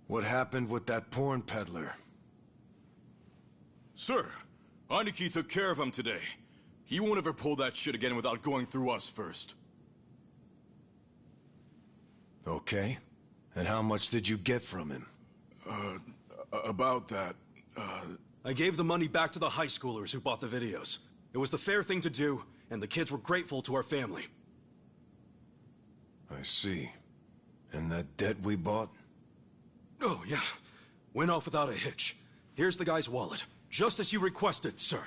What happened with that porn peddler? Sir, Aniki took care of him today. He won't ever pull that shit again without going through us first. Okay. And how much did you get from him? About that, I gave the money back to the high schoolers who bought the videos. It was the fair thing to do, and the kids were grateful to our family. I see. And that debt we bought? Oh, yeah. Went off without a hitch. Here's the guy's wallet. Just as you requested, sir.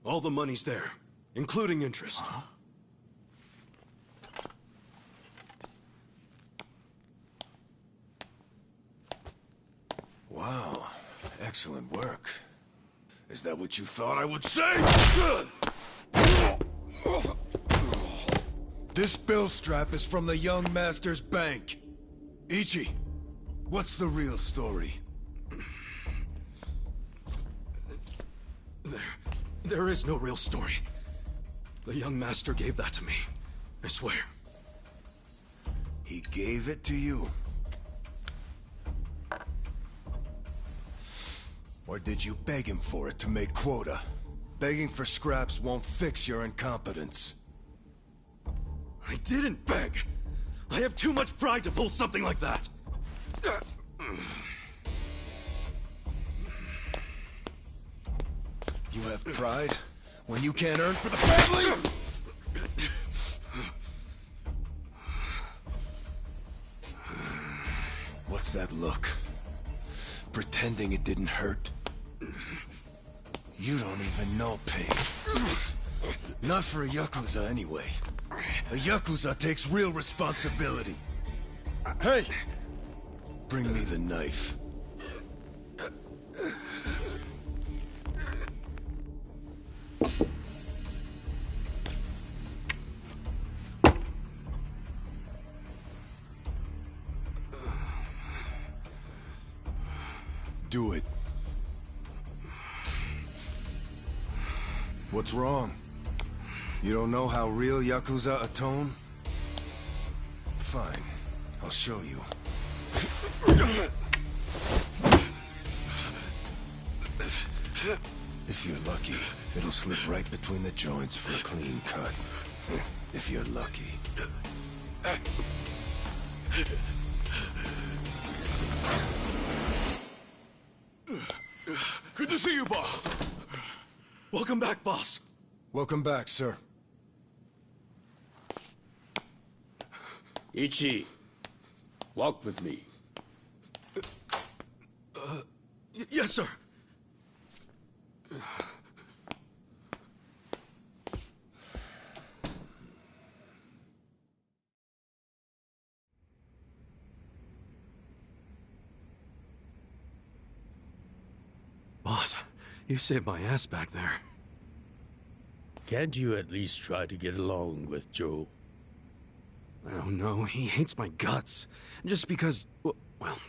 All the money's there, including interest. Wow. Excellent work. Is that what you thought I would say? This bill strap is from the young master's bank. Ichi, what's the real story? There is no real story. The young master gave that to me. I swear. He gave it to you? Or did you beg him for it to make quota? Begging for scraps won't fix your incompetence. I didn't beg! I have too much pride to pull something like that! You have pride when you can't earn for the family? What's that look? Pretending it didn't hurt? You don't even know pain. Not for a Yakuza anyway. A Yakuza takes real responsibility. Hey! Bring me the knife. Do it. What's wrong? You don't know how real Yakuza atone? Fine. I'll show you. If you're lucky, it'll slip right between the joints for a clean cut. If you're lucky. good to see you, boss. Welcome back, boss. Welcome back, sir. Ichi, walk with me. Yes, sir. Boss, you saved my ass back there. Can't you at least try to get along with Joe? Oh no, he hates my guts. Just because, well,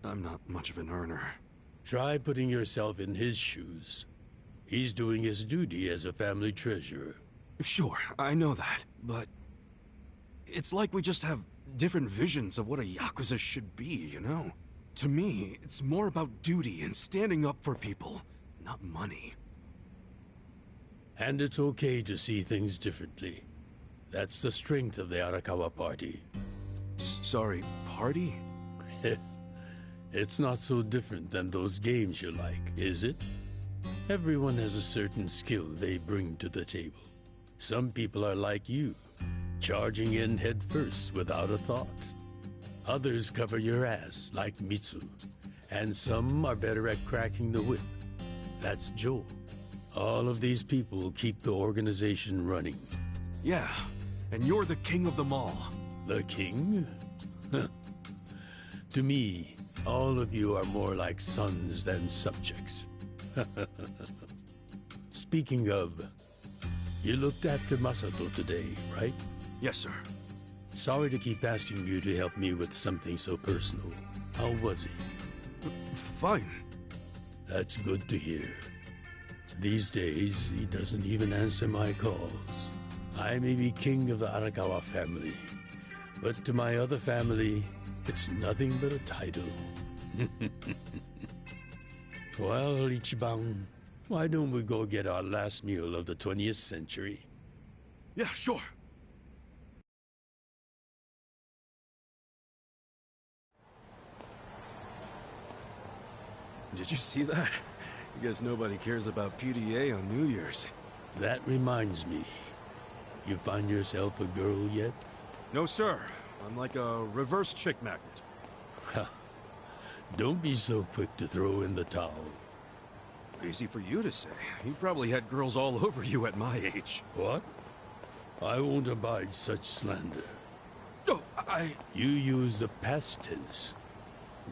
I'm not much of an earner. Try putting yourself in his shoes. He's doing his duty as a family treasurer. Sure, I know that, but it's like we just have different visions of what a Yakuza should be, you know? To me, it's more about duty and standing up for people, not money. And it's okay to see things differently. That's the strength of the Arakawa Party. Sorry, party? It's not so different than those games you like, is it? Everyone has a certain skill they bring to the table. Some people are like you, charging in head first without a thought. Others cover your ass, like Mitsu. And some are better at cracking the whip. That's Joe. All of these people keep the organization running. Yeah, and you're the king of them all. The king? To me, all of you are more like sons than subjects. Speaking of, you looked after Masato today, right? Yes, sir. Sorry to keep asking you to help me with something so personal. How was he? Fine. That's good to hear. These days, he doesn't even answer my calls. I may be king of the Arakawa family, but to my other family, it's nothing but a title. Well, Ichiban, why don't we go get our last meal of the 20th century? Yeah, sure. Did you see that? I guess nobody cares about PDA on New Year's. That reminds me. You find yourself a girl yet? No, sir. I'm like a reverse chick magnet. Ha! Don't be so quick to throw in the towel. Easy for you to say. You probably had girls all over you at my age. What? I won't abide such slander. Oh, You use the past tense.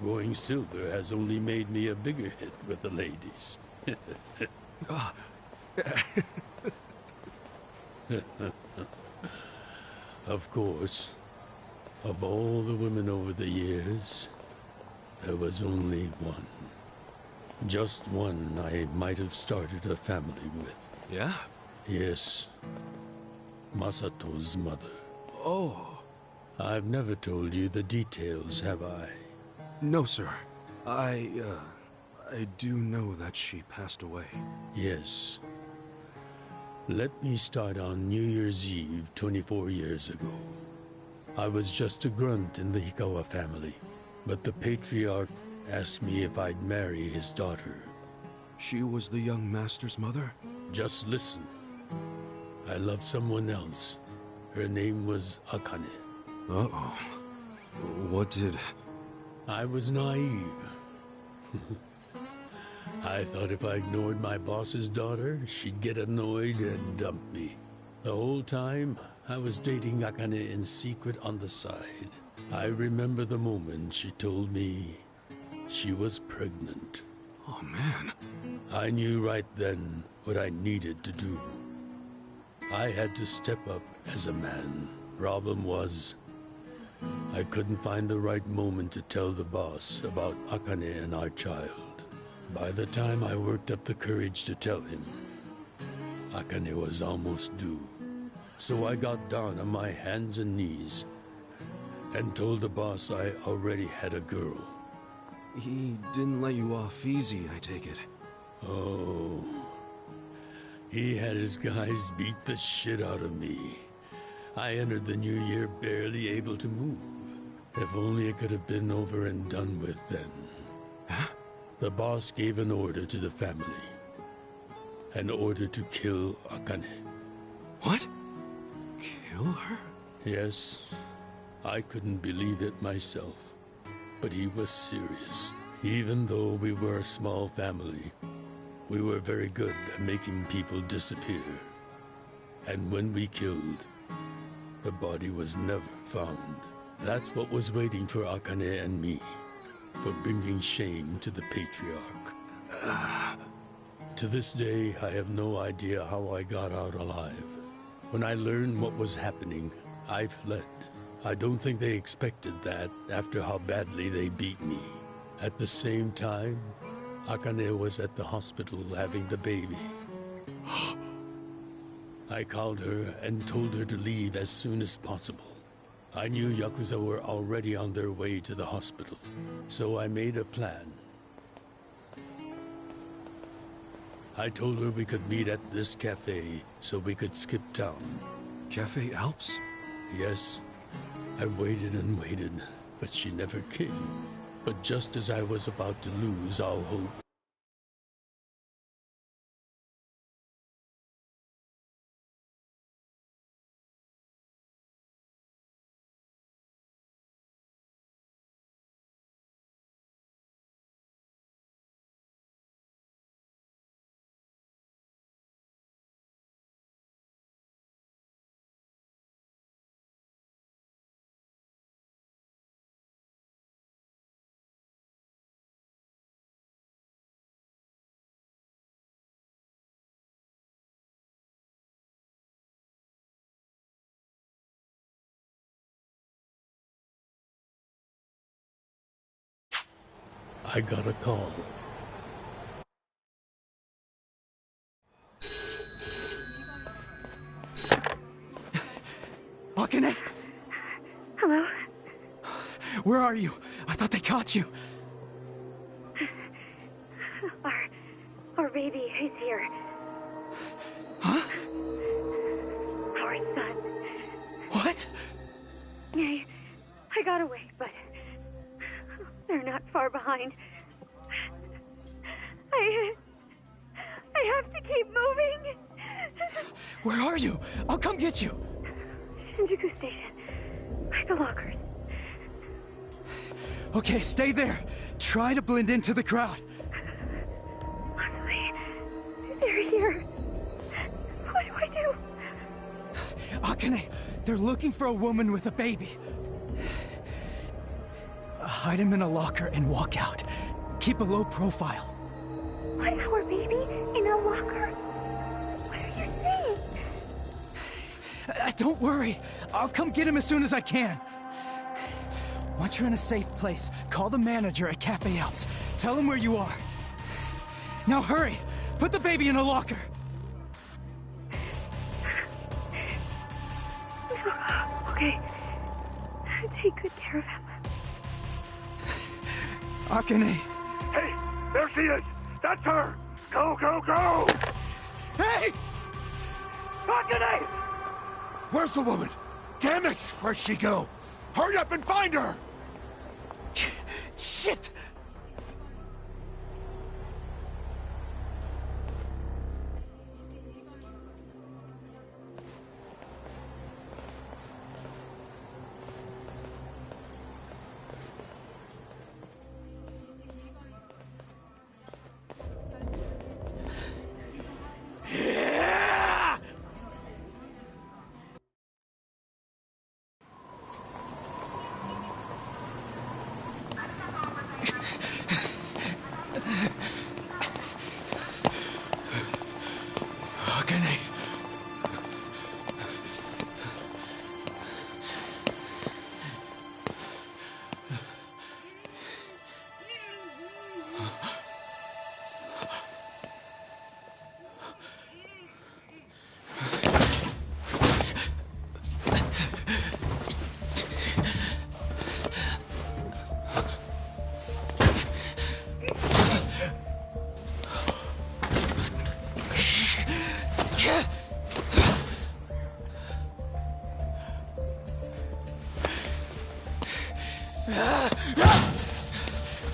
Going silver has only made me a bigger hit with the ladies. Of course, of all the women over the years, there was only one. Just one I might have started a family with. Yeah? Yes, Masato's mother. Oh. I've never told you the details, have I? No, sir. I do know that she passed away. Yes. Let me start on New Year's Eve 24 years ago. I was just a grunt in the Hikawa family, but the patriarch asked me if I'd marry his daughter. She was the young master's mother? Just listen. I loved someone else. Her name was Akane. Uh-oh. What did... I was naive. I thought if I ignored my boss's daughter, she'd get annoyed and dump me. The whole time, I was dating Akane in secret on the side. I remember the moment she told me she was pregnant. Oh, man. I knew right then what I needed to do. I had to step up as a man. Problem was, I couldn't find the right moment to tell the boss about Akane and our child. By the time I worked up the courage to tell him, Akane was almost due. So I got down on my hands and knees and told the boss I already had a girl. He didn't let you off easy, I take it. Oh, he had his guys beat the shit out of me. I entered the new year barely able to move. If only it could have been over and done with then. Huh? The boss gave an order to the family. An order to kill Akane. What? Kill her? Yes, I couldn't believe it myself. But he was serious. Even though we were a small family, we were very good at making people disappear. And when we killed, the body was never found. That's what was waiting for Akane and me, for bringing shame to the patriarch. To this day, I have no idea how I got out alive. When I learned what was happening, I fled. I don't think they expected that after how badly they beat me. At the same time, Akane was at the hospital having the baby. I called her and told her to leave as soon as possible. I knew Yakuza were already on their way to the hospital, so I made a plan. I told her we could meet at this cafe so we could skip town. Cafe Alps? Yes, I waited and waited, but she never came. But just as I was about to lose all hope, I got a call. Akane? Hello? Where are you? I thought they caught you. Our baby is here. Huh? Our son. What? I got away, but they're not far behind. I have to keep moving. Where are you? I'll come get you. Shinjuku Station. By the lockers. Okay, stay there. Try to blend into the crowd. Honestly, they're here. What do I do? Akane, they're looking for a woman with a baby. Hide him in a locker and walk out. Keep a low profile. What, our baby? In a locker? What are you saying? Don't worry. I'll come get him as soon as I can. Once you're in a safe place, call the manager at Cafe Alps. Tell him where you are. Now hurry! Put the baby in a locker! Okay. Take good care of him. Akane! Hey, there she is! That's her! Go, go, go! Hey! Akane! Where's the woman? Damn it! Where'd she go? Hurry up and find her! Shit!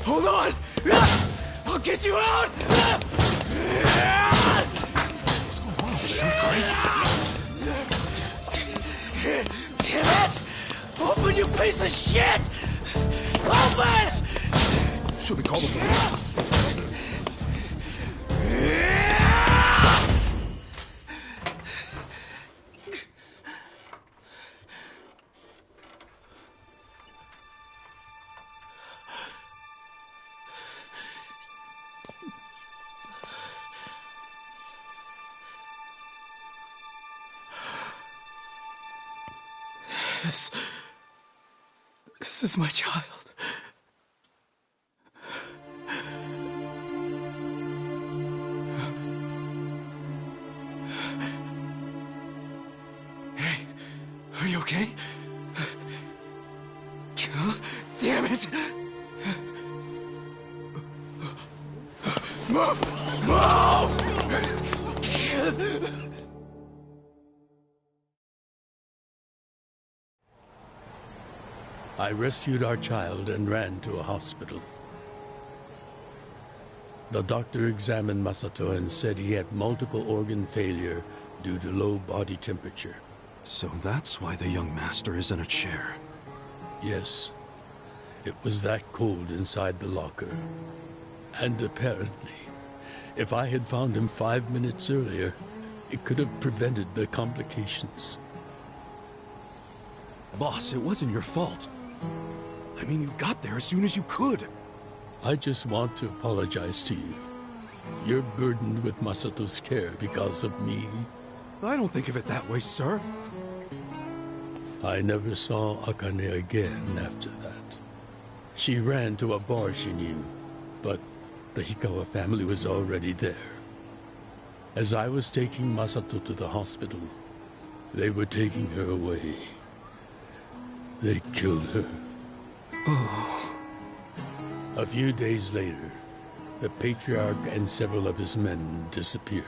Hold on! I'll get you out! What's going on? There's some crazy. Damn it! Open, you piece of shit! Open! Should we call the police? This is my child. Hey, are you okay? Damn it! Move! Move! I rescued our child and ran to a hospital. The doctor examined Masato and said he had multiple organ failure due to low body temperature. So that's why the young master is in a chair. Yes, it was that cold inside the locker. And apparently, if I had found him 5 minutes earlier, it could have prevented the complications. Boss, it wasn't your fault. I mean, you got there as soon as you could. I just want to apologize to you. You're burdened with Masato's care because of me. I don't think of it that way, sir. I never saw Akane again after that. She ran to a bar she knew, but the Hikawa family was already there. As I was taking Masato to the hospital, they were taking her away. They killed her. Oh. A few days later, the patriarch and several of his men disappeared.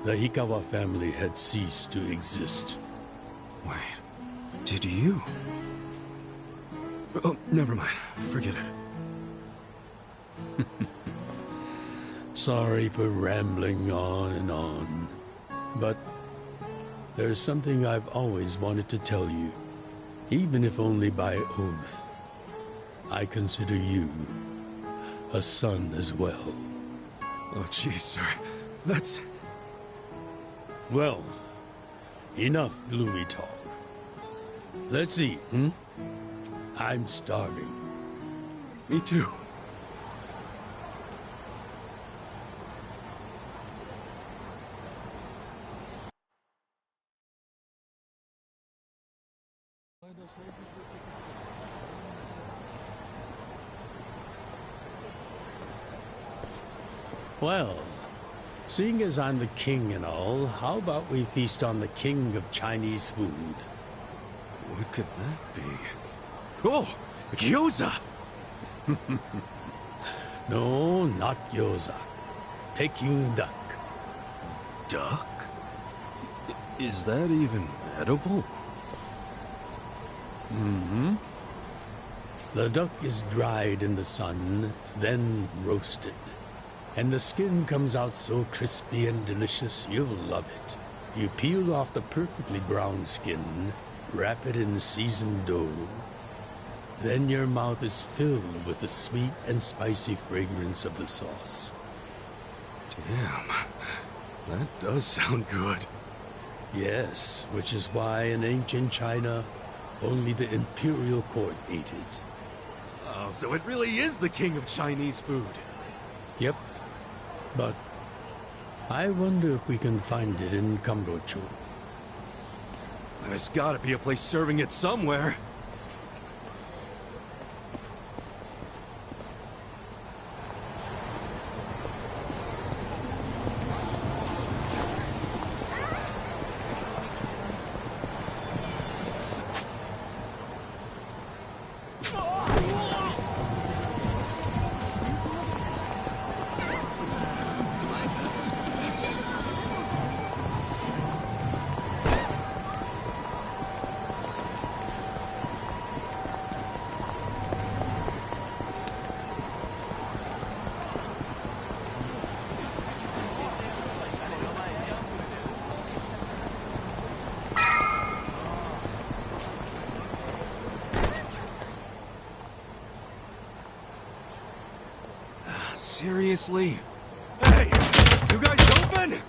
The Hikawa family had ceased to exist. Wait, did you? Oh, never mind. Forget it. Sorry for rambling on and on, but there's something I've always wanted to tell you, even if only by oath. I consider you a son as well. Oh, jeez, sir. That's... Well, enough gloomy talk. Let's eat, I'm starving. Me too. Well, seeing as I'm the king and all, how about we feast on the king of Chinese food? What could that be? Oh! Gyoza! No, not gyoza. Peking duck. Duck? Is that even edible? Mm-hmm. The duck is dried in the sun, then roasted. And the skin comes out so crispy and delicious, you'll love it. You peel off the perfectly brown skin, wrap it in seasoned dough. Then your mouth is filled with the sweet and spicy fragrance of the sauce. Damn. That does sound good. Yes, which is why in ancient China, only the imperial court ate it. Oh, so it really is the king of Chinese food. Yep. But I wonder if we can find it in Kamrocho. There's gotta be a place serving it somewhere. Seriously? Hey! You guys open?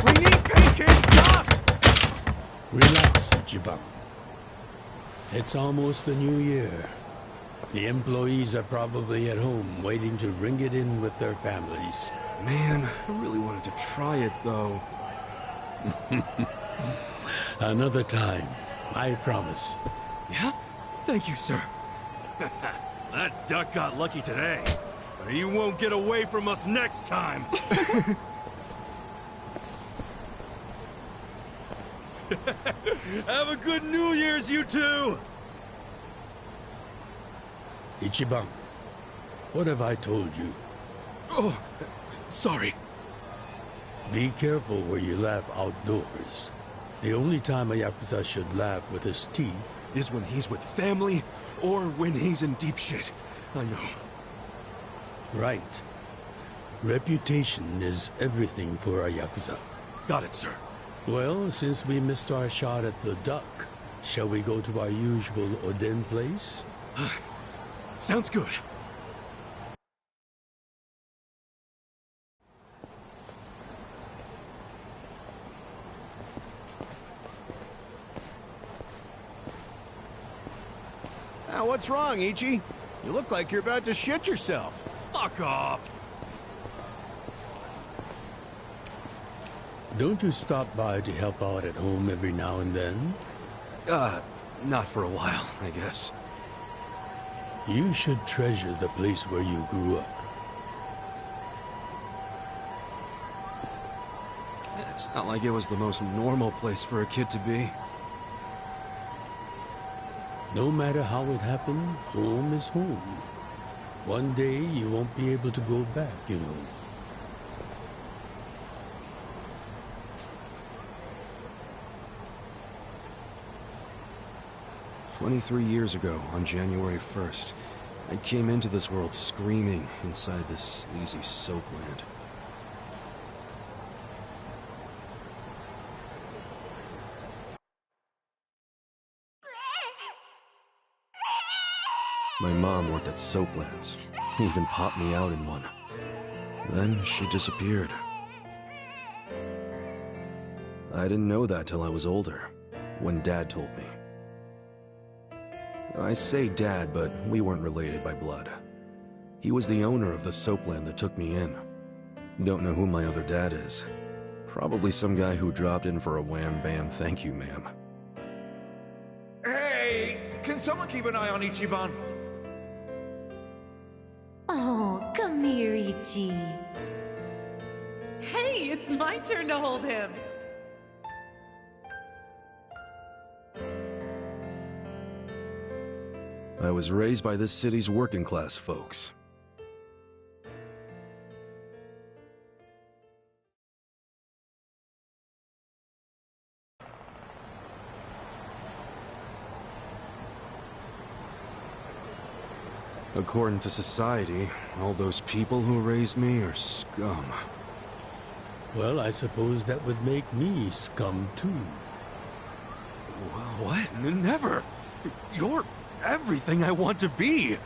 We need pancake duck! Relax, Jibang. It's almost the new year. The employees are probably at home waiting to ring it in with their families. Man, I really wanted to try it, though. Another time, I promise. Yeah? Thank you, sir. That duck got lucky today. But he won't get away from us next time. Have a good New Year's, you two! Ichiban, what have I told you? Oh, sorry. Be careful where you laugh outdoors. The only time a Yakuza should laugh with his teeth Is when he's with family, or when he's in deep shit. I know. Right. Reputation is everything for a Yakuza. Got it, sir. Well, since we missed our shot at the duck, shall we go to our usual Oden place? Sounds good. Now, what's wrong, Ichi? You look like you're about to shit yourself. Fuck off! Don't you stop by to help out at home every now and then? Not for a while, I guess. You should treasure the place where you grew up. It's not like it was the most normal place for a kid to be. No matter how it happened, home is home. One day you won't be able to go back, you know. "23 years ago, on January 1st, I came into this world screaming inside this sleazy soapland. My mom worked at Soaplands. Even popped me out in one. Then she disappeared. I didn't know that till I was older, when Dad told me. I say Dad, but we weren't related by blood. He was the owner of the soapland that took me in. Don't know who my other dad is. Probably some guy who dropped in for a wham-bam thank you, ma'am. Hey! Can someone keep an eye on Ichiban? Oh, come here, Ichi. Hey, it's my turn to hold him. I was raised by this city's working class folks. According to society, all those people who raised me are scum. Well, I suppose that would make me scum too. What? Never! You're everything I want to be!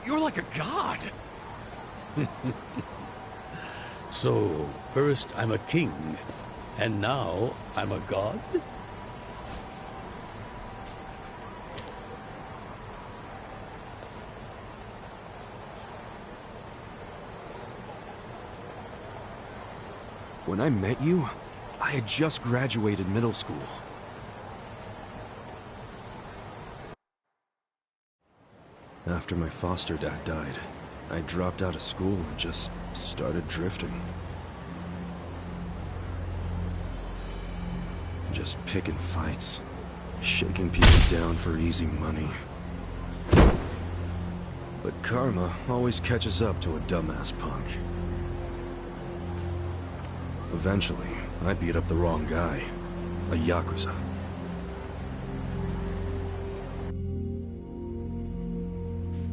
You're like a god! So, first I'm a king, and now I'm a god? When I met you, I had just graduated middle school. After my foster dad died, I dropped out of school and just started drifting. Just picking fights, shaking people down for easy money. But karma always catches up to a dumbass punk. Eventually, I beat up the wrong guy, a Yakuza.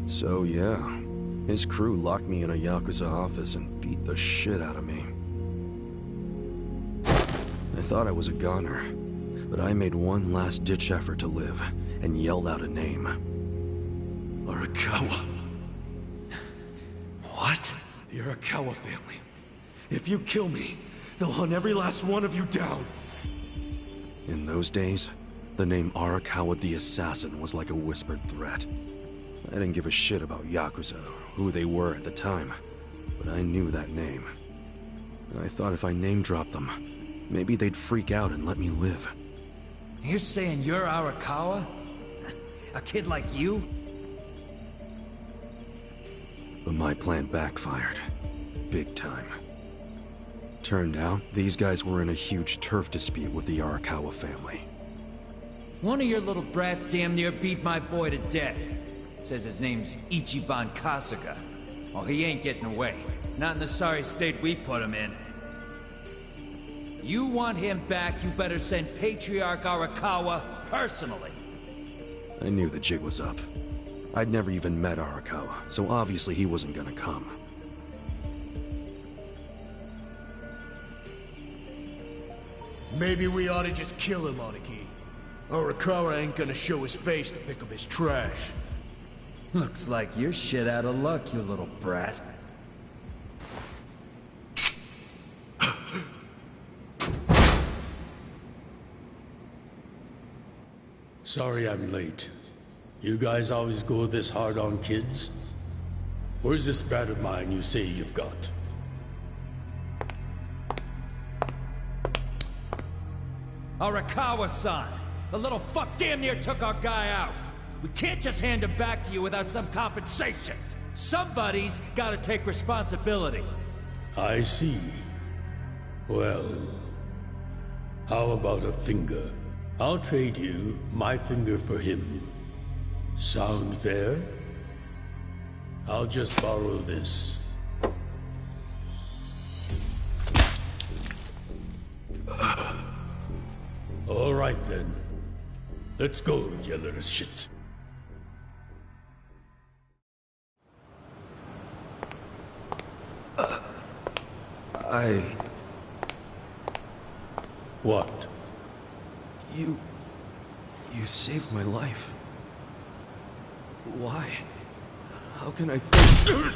So yeah, his crew locked me in a Yakuza office and beat the shit out of me. I thought I was a goner, but I made one last-ditch effort to live and yelled out a name. Arakawa. What? The Arakawa family. If you kill me, they'll hunt every last one of you down. In those days, the name Arakawa the Assassin was like a whispered threat. I didn't give a shit about Yakuza, who they were at the time, but I knew that name. I thought if I name-dropped them, maybe they'd freak out and let me live. You're saying you're Arakawa? A kid like you? But my plan backfired. Big time. Turned out, these guys were in a huge turf dispute with the Arakawa family. One of your little brats damn near beat my boy to death. Says his name's Ichiban Kasuga. Oh, he ain't getting away. Not in the sorry state we put him in. You want him back, you better send Patriarch Arakawa personally. I knew the jig was up. I'd never even met Arakawa, so obviously he wasn't gonna come. Maybe we ought to just kill him, Aniki. Arakawa ain't gonna show his face to pick up his trash. Looks like you're shit out of luck, you little brat. Sorry I'm late. You guys always go this hard on kids? Where's this brat of mine you say you've got? Arakawa-san! The little fuck damn near took our guy out! We can't just hand him back to you without some compensation! Somebody's gotta take responsibility! I see. Well, how about a finger? I'll trade you my finger for him. Sound fair? I'll just borrow this. All right then. Let's go, you little shit. What? You saved my life. Why? How can I think?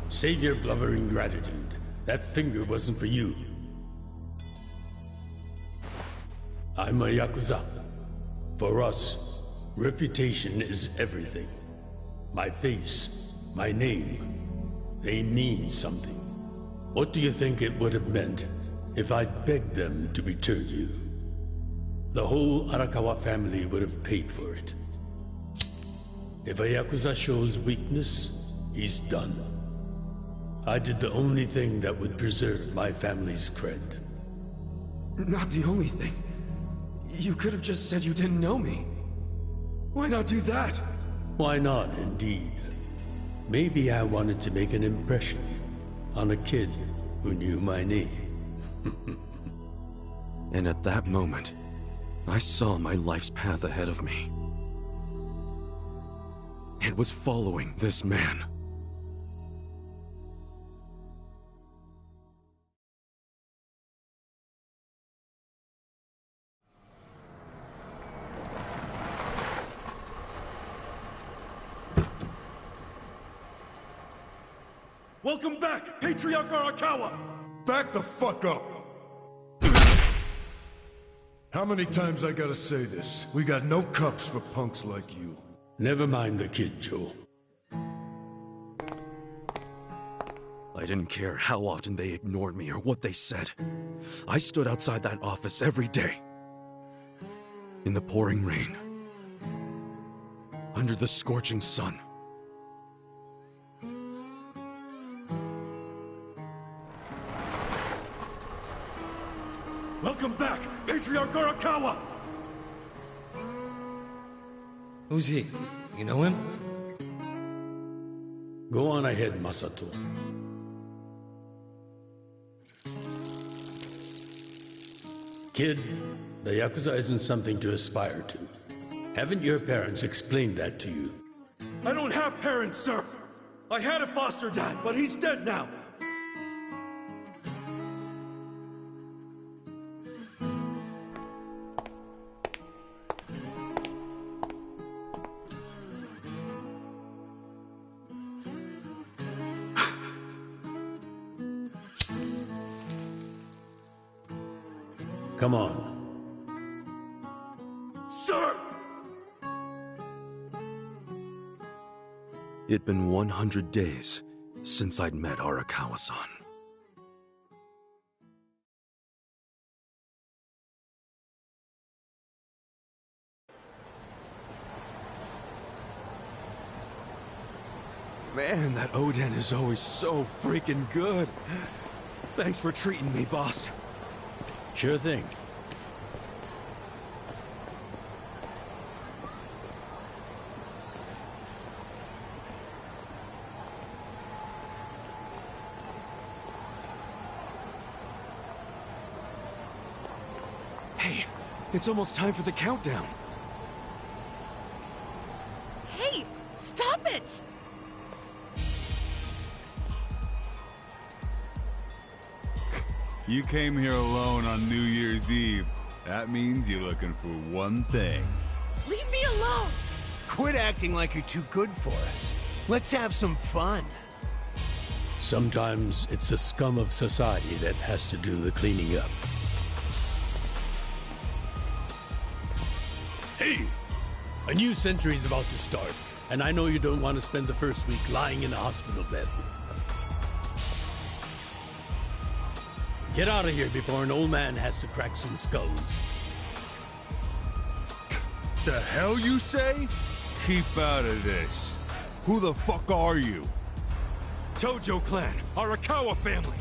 Save your blubbering gratitude. That finger wasn't for you. I'm a Yakuza. For us, reputation is everything. My face, my name, they mean something. What do you think it would have meant if I'd begged them to return you? The whole Arakawa family would have paid for it. If a Yakuza shows weakness, he's done. I did the only thing that would preserve my family's cred. Not the only thing. You could have just said you didn't know me. Why not do that? Why not, indeed? Maybe I wanted to make an impression on a kid who knew my name. And at that moment, I saw my life's path ahead of me. It was following this man. Welcome back, Patriarch Arakawa! Back the fuck up! How many times I gotta say this? We got no cups for punks like you. Never mind the kid, Joe. I didn't care how often they ignored me or what they said. I stood outside that office every day. In the pouring rain. Under the scorching sun. Welcome back, Patriarch Arakawa! Who's he? You know him? Go on ahead, Masato. Kid, the Yakuza isn't something to aspire to. Haven't your parents explained that to you? I don't have parents, sir! I had a foster dad, but he's dead now! Come on. Sir! It'd been 100 days since I'd met Arakawa-san. Man, that Oden is always so freaking good. Thanks for treating me, boss. Sure thing. Hey, it's almost time for the countdown. Hey, stop it! You came here alone on New Year's Eve. That means you're looking for one thing. Leave me alone! Quit acting like you're too good for us. Let's have some fun. Sometimes it's the scum of society that has to do the cleaning up. Hey! A new century's about to start, and I know you don't want to spend the first week lying in a hospital bed. Get out of here before an old man has to crack some skulls. The hell you say? Keep out of this. Who the fuck are you? Tojo clan, Arakawa family.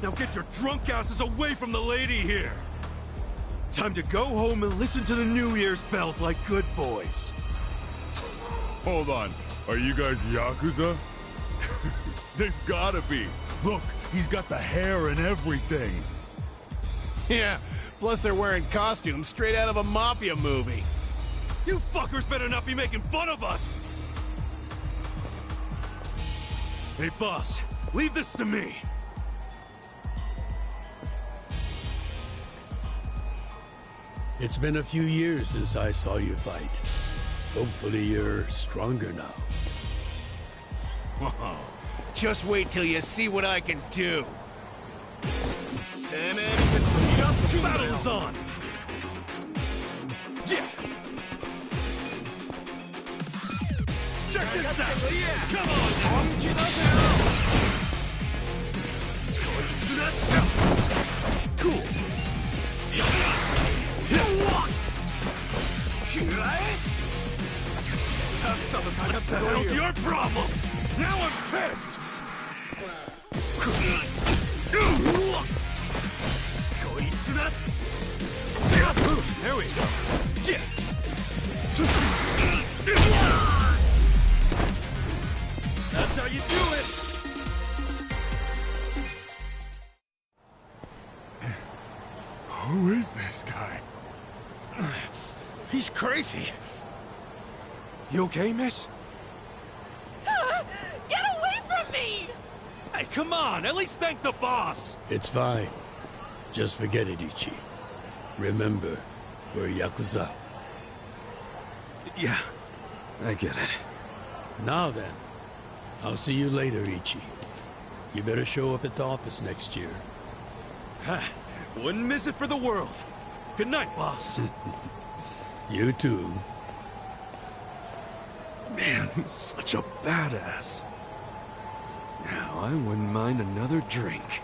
Now get your drunk asses away from the lady here. Time to go home and listen to the New Year's bells like good boys. Hold on. Are you guys Yakuza? They've gotta be. Look, he's got the hair and everything. Yeah, plus they're wearing costumes straight out of a mafia movie. You fuckers better not be making fun of us! Hey, boss, leave this to me. It's been a few years since I saw you fight. Hopefully you're stronger now. Whoa. Just wait till you see what I can do. Battle is on! Yeah! Check this out! Come on! Cool! What the hell's your problem? Now I'm pissed! There we go. That's how you do it! Who is this guy? He's crazy. You okay, miss? Get away from me! Hey, come on! At least thank the boss! It's fine. Just forget it, Ichi. Remember, we're Yakuza. Yeah, I get it. Now then, I'll see you later, Ichi. You better show up at the office next year. Wouldn't miss it for the world. Good night, boss. You too. Man, who's such a badass. Now, I wouldn't mind another drink.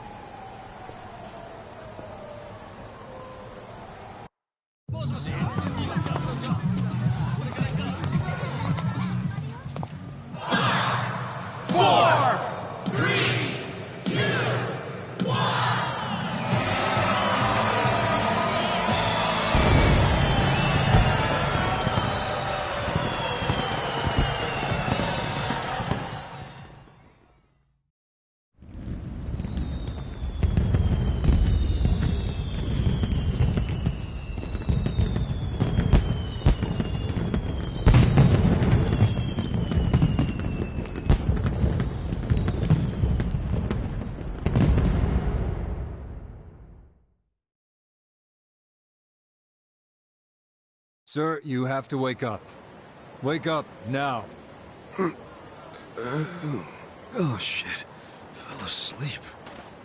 Sir, you have to wake up. Wake up, now. Oh, shit. Fell asleep.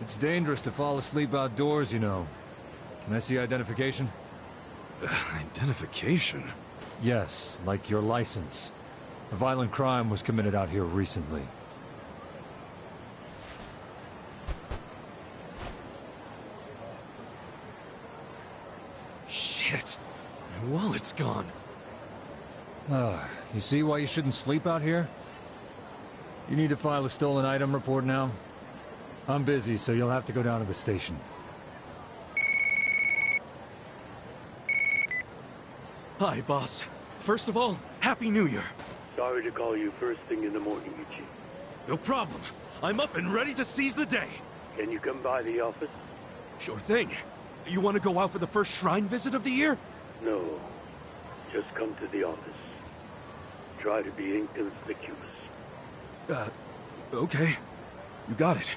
It's dangerous to fall asleep outdoors, you know. Can I see identification? Identification? Yes, like your license. A violent crime was committed out here recently. Shit. My wallet's gone. You see why you shouldn't sleep out here? You need to file a stolen item report now? I'm busy, so you'll have to go down to the station. Hi, boss. First of all, Happy New Year. Sorry to call you first thing in the morning, Ichi. No problem. I'm up and ready to seize the day. Can you come by the office? Sure thing. You want to go out for the first shrine visit of the year? No. Just come to the office. Try to be inconspicuous. Okay. You got it.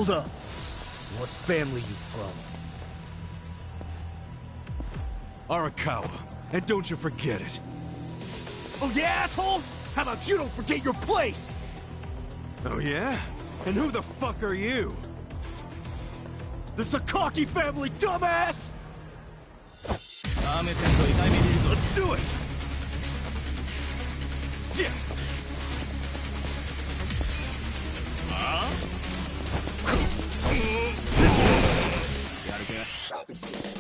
Hold up. What family you from? Arakawa. And don't you forget it. Oh yeah, asshole? How about you don't forget your place? Oh yeah? And who the fuck are you? The Sakaki family, dumbass! Let's do it! Yeah!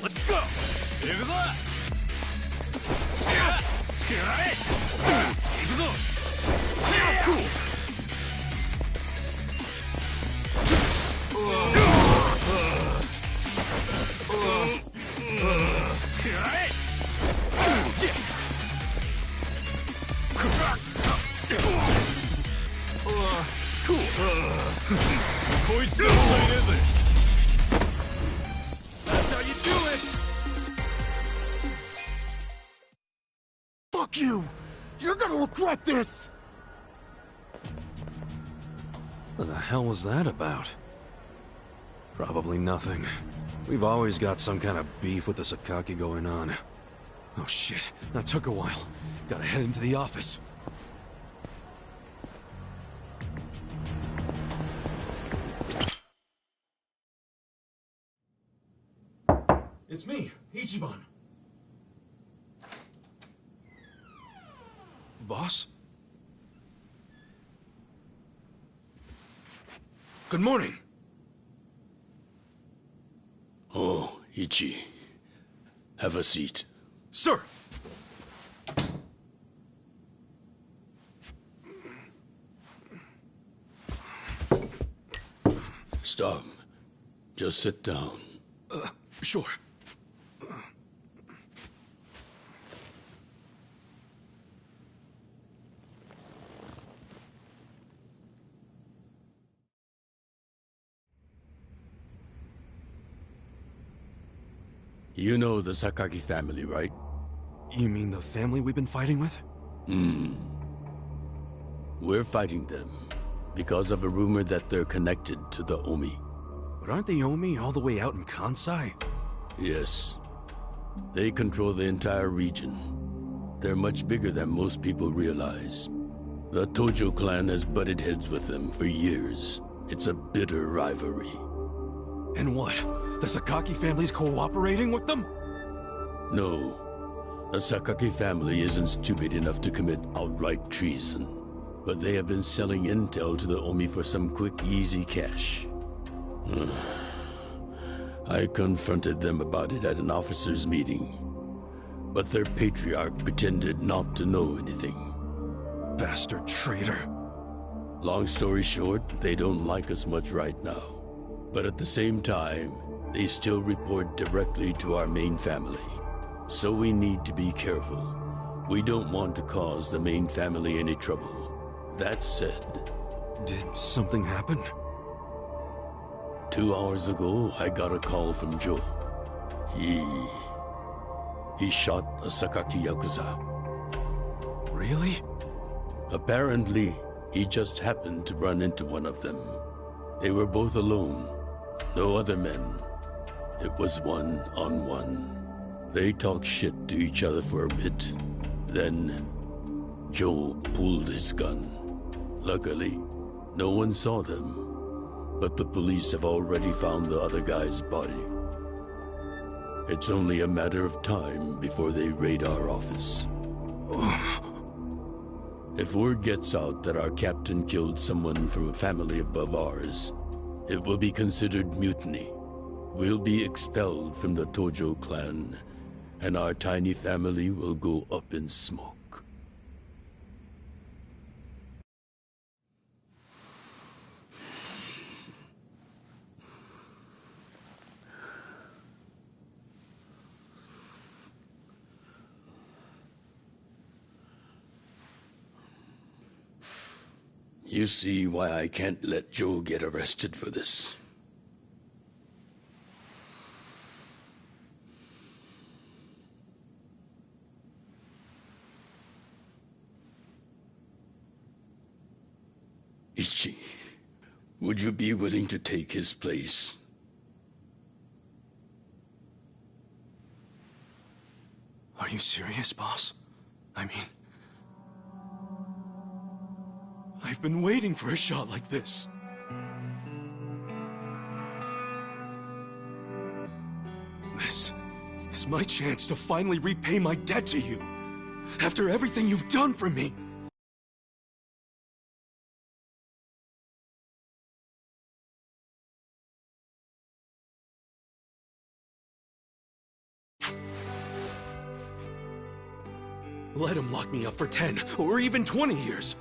Let's go! That's how you do it! Fuck you! You're gonna regret this! What the hell was that about? Probably nothing. We've always got some kind of beef with the Sakaki going on. Oh shit, that took a while. Gotta head into the office. It's me, Ichiban. Boss? Good morning. Oh, Ichi. Have a seat. Sir! Stop. Just sit down. Sure. You know the Sakaki family, right? You mean the family we've been fighting with? We're fighting them because of a rumor that they're connected to the Omi. But aren't the Omi all the way out in Kansai? Yes. They control the entire region. They're much bigger than most people realize. The Tojo clan has butted heads with them for years. It's a bitter rivalry. And what? The Sakaki family's cooperating with them? No. The Sakaki family isn't stupid enough to commit outright treason. But they have been selling intel to the Omi for some quick, easy cash. I confronted them about it at an officers' meeting. But their patriarch pretended not to know anything. Bastard traitor. Long story short, they don't like us much right now. But at the same time, they still report directly to our main family. So we need to be careful. We don't want to cause the main family any trouble. That said... Did something happen? 2 hours ago, I got a call from Joe. He shot a Sakaki Yakuza. Really? Apparently, he just happened to run into one of them. They were both alone. No other men. It was one-on-one. They talked shit to each other for a bit. Then, Joe pulled his gun. Luckily, no one saw them. But the police have already found the other guy's body. It's only a matter of time before they raid our office. If word gets out that our captain killed someone from a family above ours, it will be considered mutiny. We'll be expelled from the Tojo clan, and our tiny family will go up in smoke. You see why I can't let Joe get arrested for this. Ichi, Would you be willing to take his place? Are you serious, boss? I mean... I've been waiting for a shot like this. This is my chance to finally repay my debt to you. After everything you've done for me. Let him lock me up for 10 or even 20 years.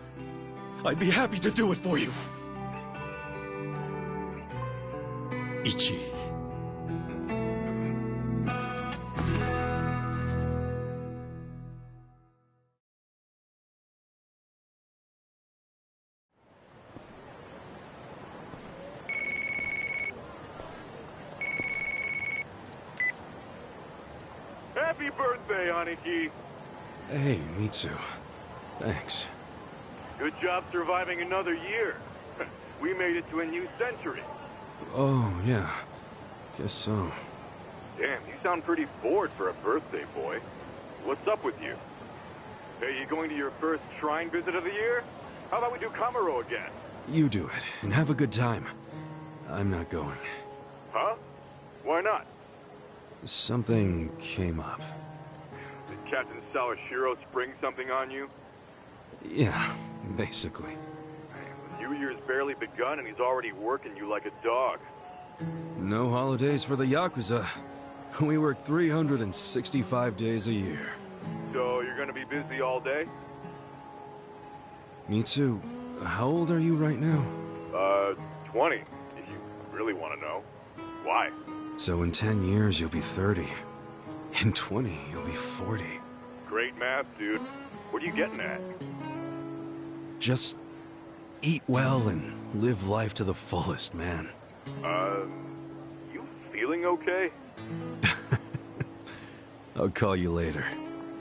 I'd be happy to do it for you. Ichi. Happy birthday, Aniki. Hey, Mitsu. Thanks. Good job surviving another year. We made it to a new century. Oh, yeah. Guess so. Damn, you sound pretty bored for a birthday boy. What's up with you? Hey, you going to your first shrine visit of the year? How about we do Kamaro again? You do it, and have a good time. I'm not going. Huh? Why not? Something came up. Did Captain Sawashiro spring something on you? Yeah, basically. The New Year's barely begun and he's already working you like a dog. No holidays for the Yakuza. We work 365 days a year. So you're gonna be busy all day? Mitsu, how old are you right now? 20, if you really want to know. Why? So in 10 years, you'll be 30. In 20, you'll be 40. Great math, dude. What are you getting at? Just eat well and live life to the fullest, man. You feeling okay? I'll call you later.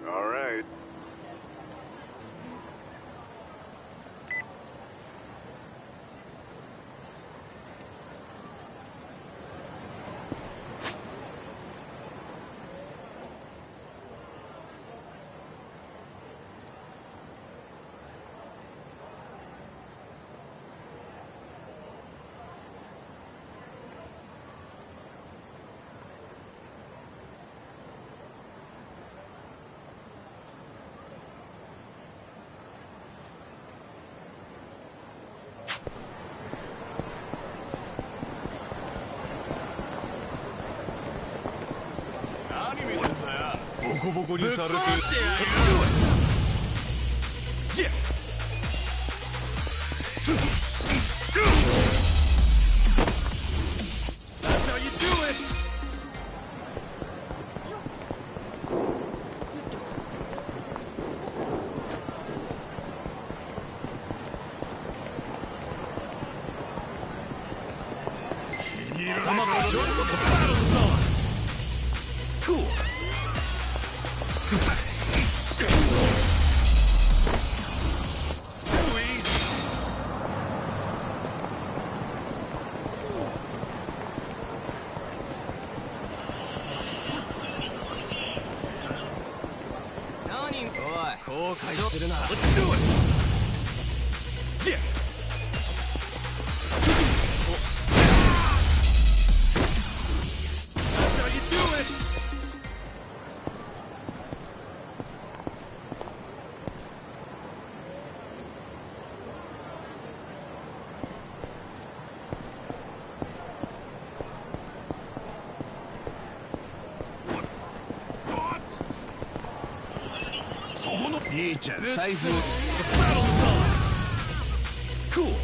All right. That's how you do it! The battle is on! Cool! Let's do it! Yeah! That's how you do it! The battle is on! Cool!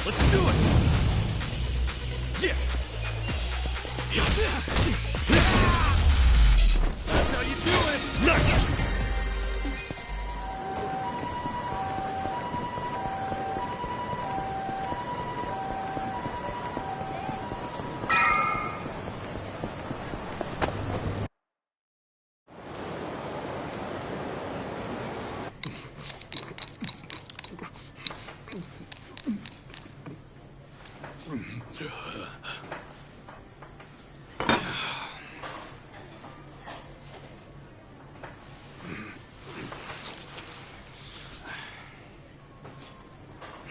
Let's do it! That's how you do it! Nice!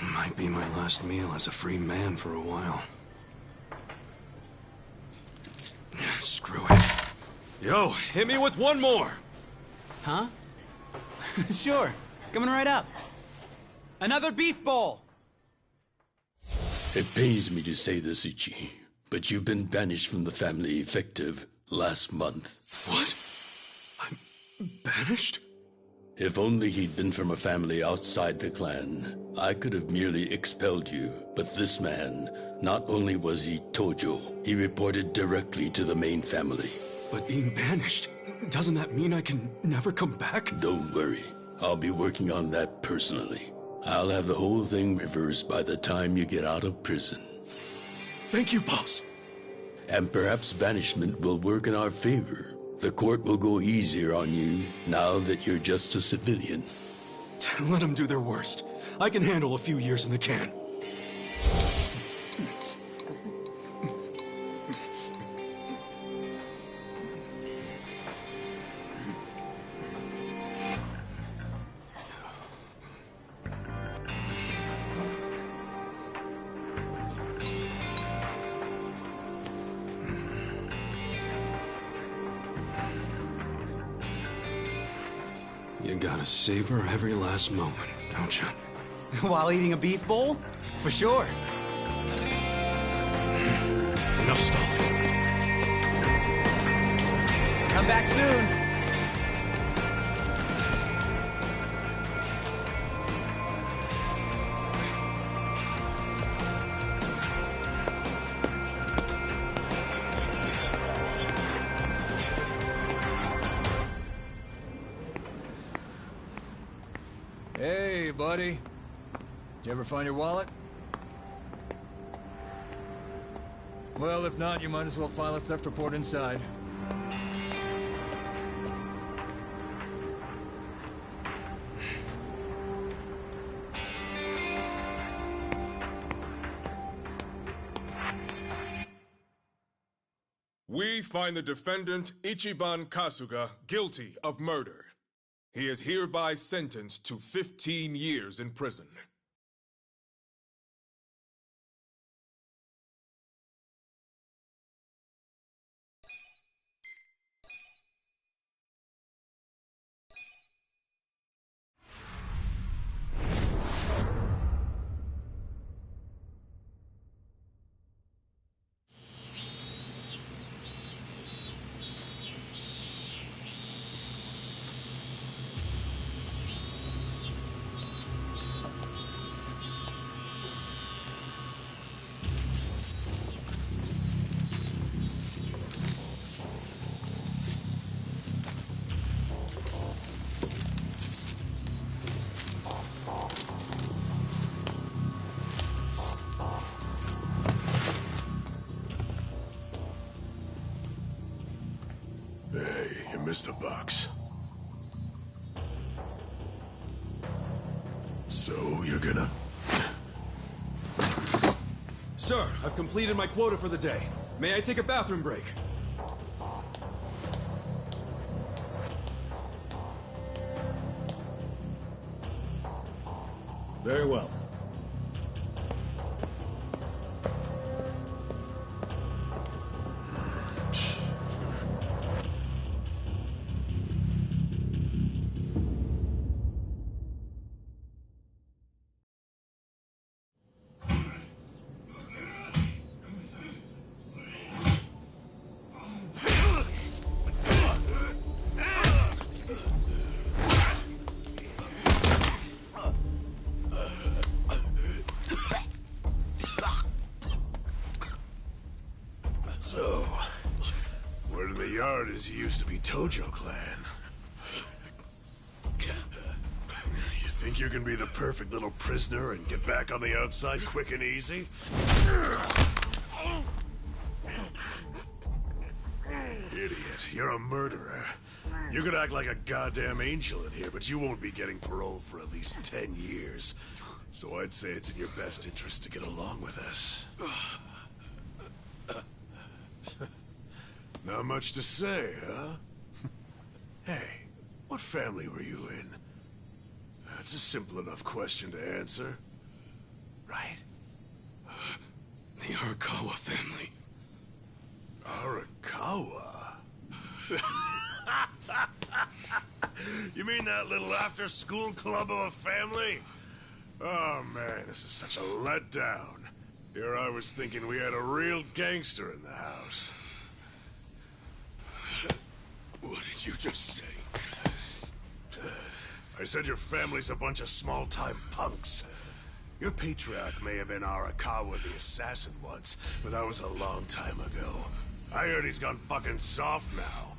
Might be my last meal as a free man for a while. Screw it. Yo, hit me with one more! Huh? Sure. Coming right up. Another beef bowl! It pains me to say this, Ichi, but you've been banished from the family effective last month. What? I'm banished? If only he'd been from a family outside the clan, I could have merely expelled you. But this man, not only was he Tojo, he reported directly to the main family. But being banished, doesn't that mean I can never come back? Don't worry. I'll be working on that personally. I'll have the whole thing reversed by the time you get out of prison. Thank you, boss. And perhaps banishment will work in our favor. The court will go easier on you now that you're just a civilian. Let them do their worst. I can handle a few years in the can. You gotta savor every last moment, don't you? While eating a beef bowl? For sure. Enough stalling. Come back soon. Hey, buddy. Did you ever find your wallet? Well, if not, you might as well file a theft report inside. We find the defendant, Ichiban Kasuga, guilty of murder. He is hereby sentenced to 15 years in prison. Hey, you missed a box. So, you're gonna... Sir, I've completed my quota for the day. May I take a bathroom break? Very well. The Artists used to be Tojo Clan. You think you can be the perfect little prisoner and get back on the outside quick and easy? Idiot, you're a murderer. You could act like a goddamn angel in here, but you won't be getting parole for at least 10 years. So I'd say it's in your best interest to get along with us. Not much to say, huh? Hey, what family were you in? That's a simple enough question to answer. Right? The Arakawa family. Arakawa? You mean that little after-school club of a family? Oh, man, this is such a letdown. Here I was thinking we had a real gangster in the house. What did you just say? I said your family's a bunch of small-time punks. Your patriarch may have been Arakawa the assassin once, but that was a long time ago. I heard he's gone fucking soft now.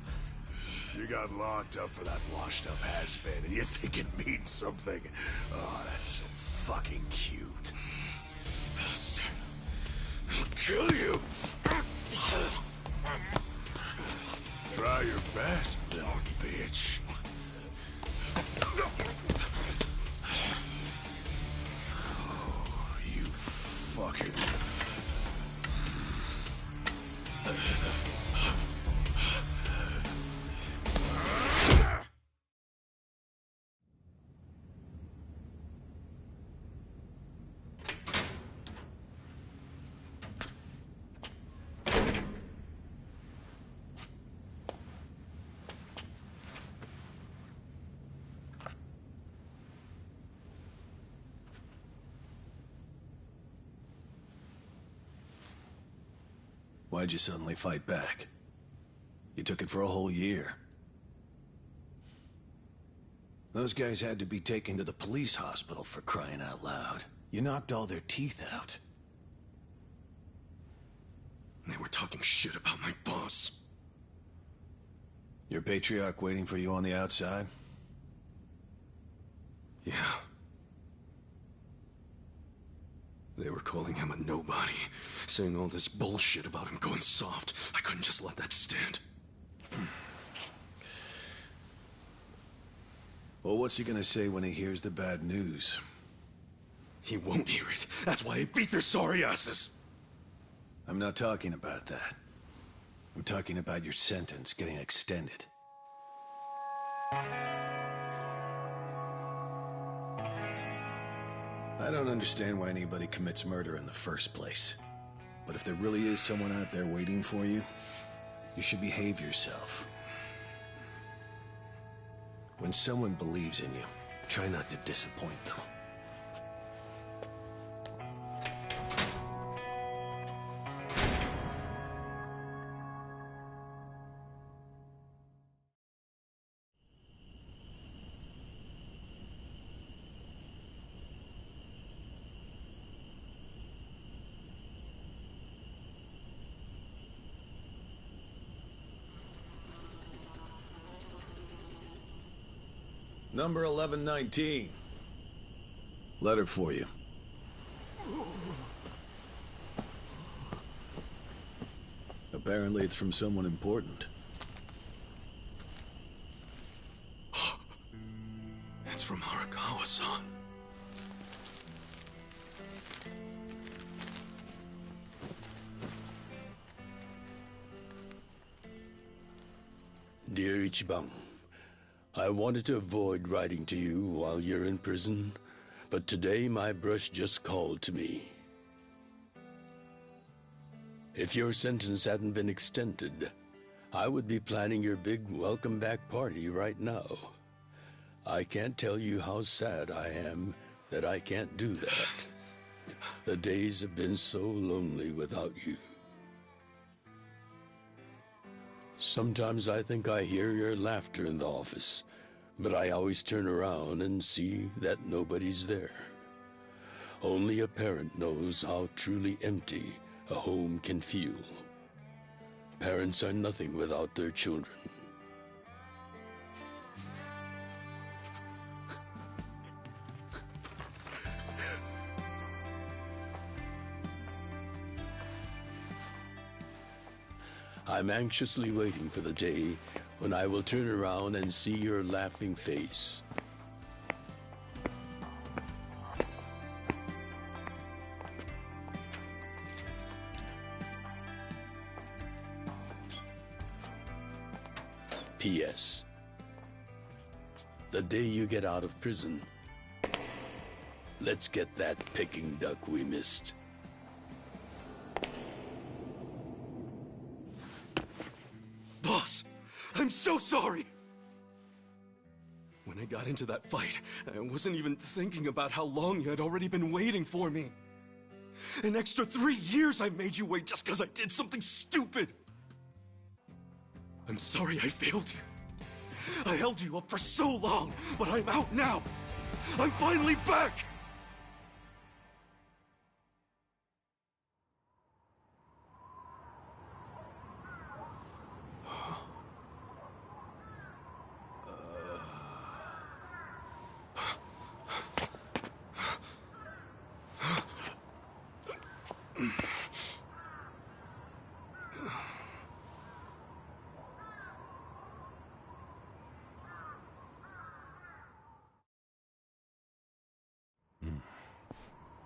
You got locked up for that washed-up has-been, and you think it means something. Oh, that's so fucking cute. Bastard. I'll kill you! Try your best, little bitch. Oh, you fucking... Why'd you suddenly fight back? You took it for a whole year. Those guys had to be taken to the police hospital for crying out loud. You knocked all their teeth out. They were talking shit about my boss. Your patriarch waiting for you on the outside? Yeah. They were calling him a nobody, saying all this bullshit about him going soft. I couldn't just let that stand. Well, what's he gonna say when he hears the bad news? He won't hear it. That's why he beat their sorry asses. I'm not talking about that. I'm talking about your sentence getting extended. I don't understand why anybody commits murder in the first place. But if there really is someone out there waiting for you, you should behave yourself. When someone believes in you, try not to disappoint them. Number 1119. Letter for you. Apparently it's from someone important. It's from Arakawa-san. Dear Ichiban, I wanted to avoid writing to you while you're in prison, but today my brush just called to me. If your sentence hadn't been extended, I would be planning your big welcome back party right now. I can't tell you how sad I am that I can't do that. The days have been so lonely without you. Sometimes I think I hear your laughter in the office, but I always turn around and see that nobody's there. Only a parent knows how truly empty a home can feel. Parents are nothing without their children. I'm anxiously waiting for the day when I will turn around and see your laughing face. P.S. The day you get out of prison, let's get that Peking duck we missed. Boss, I'm so sorry! When I got into that fight, I wasn't even thinking about how long you had already been waiting for me. An extra 3 years I made you wait just because I did something stupid! I'm sorry I failed you. I held you up for so long, but I'm out now! I'm finally back!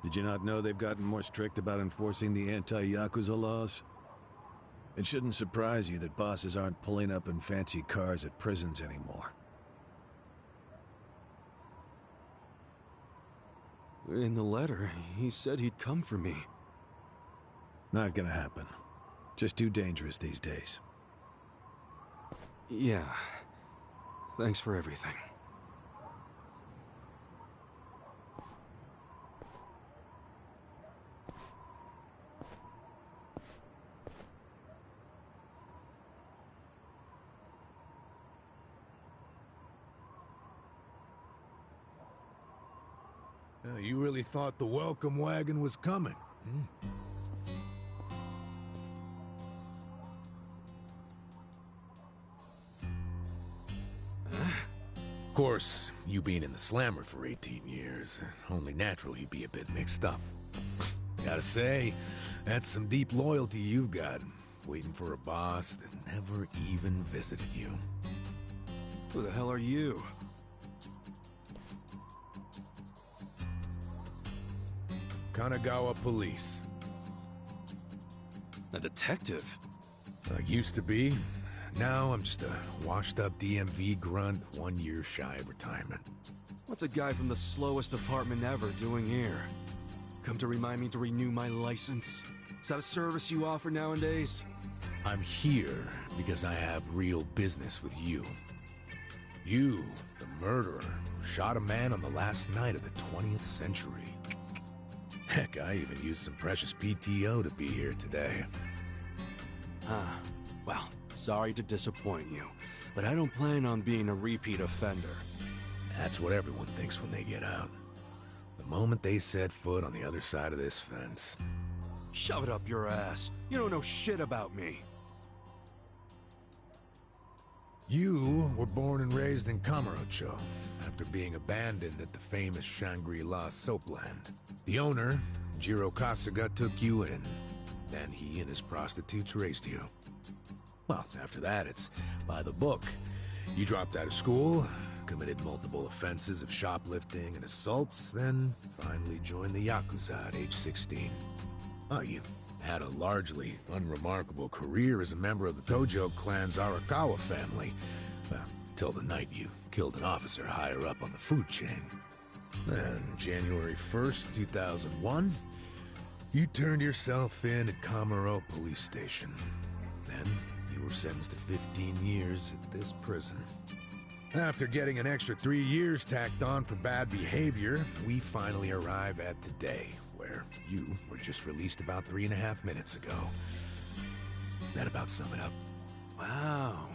Did you not know they've gotten more strict about enforcing the anti-Yakuza laws? It shouldn't surprise you that bosses aren't pulling up in fancy cars at prisons anymore. In the letter, he said he'd come for me. Not gonna happen. Just too dangerous these days. Yeah. Thanks for everything. You really thought the welcome wagon was coming, hmm? Of course, you being in the slammer for 18 years, only natural you'd be a bit mixed up. Gotta say, that's some deep loyalty you've got, waiting for a boss that never even visited you. Who the hell are you? Kanagawa Police. A detective? Used to be. Now I'm just a washed-up DMV grunt 1 year shy of retirement. What's a guy from the slowest department ever doing here? Come to remind me to renew my license? Is that a service you offer nowadays? I'm here because I have real business with you. You, the murderer, who shot a man on the last night of the 20th century. Heck, I even used some precious PTO to be here today. Well, sorry to disappoint you, but I don't plan on being a repeat offender. That's what everyone thinks when they get out. The moment they set foot on the other side of this fence. Shove it up your ass. You don't know shit about me. You were born and raised in Kamurocho, after being abandoned at the famous Shangri-La soapland. The owner, Jiro Kasuga, took you in. Then he and his prostitutes raised you. Well, after that, it's by the book. You dropped out of school, committed multiple offenses of shoplifting and assaults, then finally joined the Yakuza at age 16. Oh, you had a largely unremarkable career as a member of the Tojo clan's Arakawa family. Well, till the night you killed an officer higher up on the food chain. Then, January 1st, 2001, you turned yourself in at Kamuro Police Station. Then, you were sentenced to 15 years at this prison. After getting an extra 3 years tacked on for bad behavior, we finally arrive at today, where you were just released about 3.5 minutes ago. That about sum it up. Wow,